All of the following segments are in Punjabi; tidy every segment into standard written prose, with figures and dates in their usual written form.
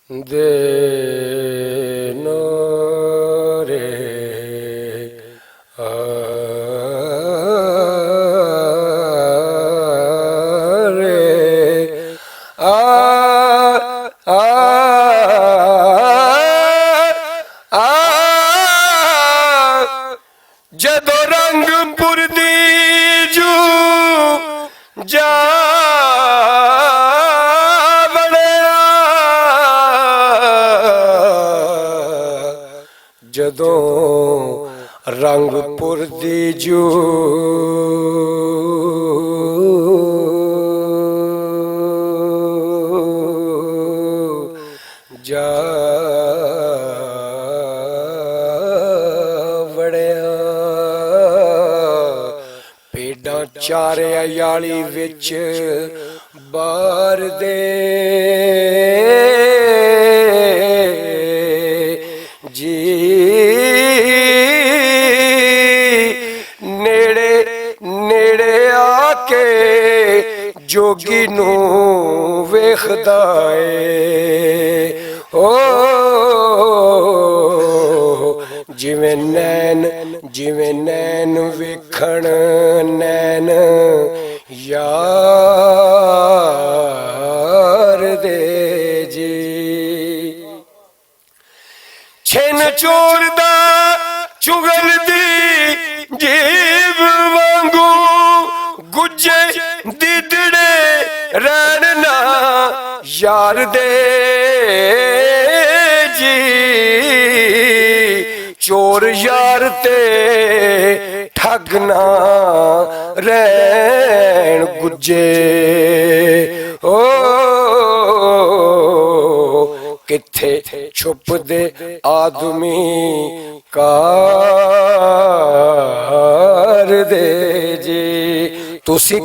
ਦੇ ਨੋਰੇ ਜਦੋਂ ਰੰਗਪੁਰ ਦੀ ਜੂ ਜਾ ਬਣਿਆ, ਜਦੋਂ ਰੰਗਪੁਰ ਦੀ ਜੂ ਜਾ ਵੜਿਆ, ਭੇਡਾਂ ਚਾਰਿਆ ਯਾਲੀ ਵਿੱਚ ਬਾਰ ਦੇ ਜੀ, ਨੇੜੇ ਨੇੜੇ ਆ ਕੇ ਜੋਗੀ ਨੂੰ ਵੇਖਦਾ ਏ, ਓ ਜਿਵੇਂ ਨੈਣ ਵੇਖਣ ਨੈਣ ਯਾਰ ਦੇ ਜੀ। ਛਿਨ ਚੋਰ ਦਾ ਚੁਗਲ ਦੀ ਜੀਭ ਵਾਂਗੂ ਗੁੱਜੇ ਦਿਦੜੇ ਰਹਿਣ ਨਾ ਯਾਰ ਦੇ ਜੀ, ਚੋਰ ਯਾਰ ਤੇ ਠੱਗ ਨਾ ਰਹਿਣ ਗੁੱਜੇ, ਓ ਕਿੱਥੇ ਛੁਪਦੇ ਆਦਮੀ ਕਾਰ ਦੇ ਜੀ। ਤੁਸੀਂ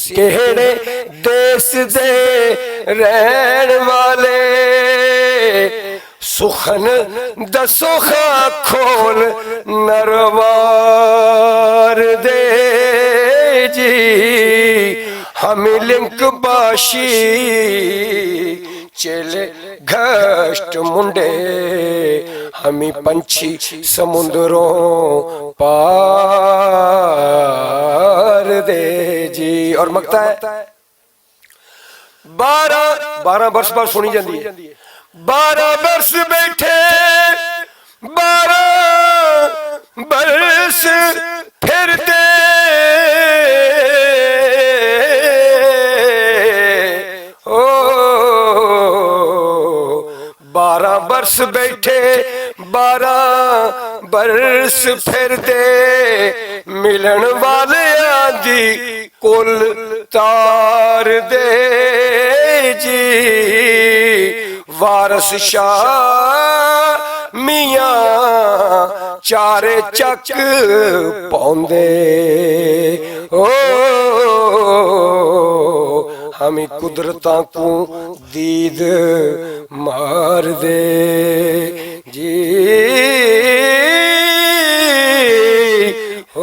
ਕਿਹੜੇ ਦੇਸ ਦੇ ਰਹਿਣ ਵਾਲੇ, ਸੁਖਨ ਦਸੋ ਖਾਂ ਖੋਲ ਨਰਵਾਰ ਦੇ ਜੀ। ਹਮ ਲਿੰਕ ਬਾਸ਼ੀ ਚੇਲੇ घष्ट मुंडे, हमी पंछी समुद्रों पार दे जी। और मकता है 12 वर्ष बाद सुनी जाती है, 12 वर्ष बैठे 12 वर्ष फिरते, 12 वर्ष बैठे 12 वर्ष फिरते, मिलन वाले दी कुल तार दे जी। वारस शाह मियाँ चारे चक पाउंदे, ओ हमी कुदरतां को दीद मार दे जी, ओ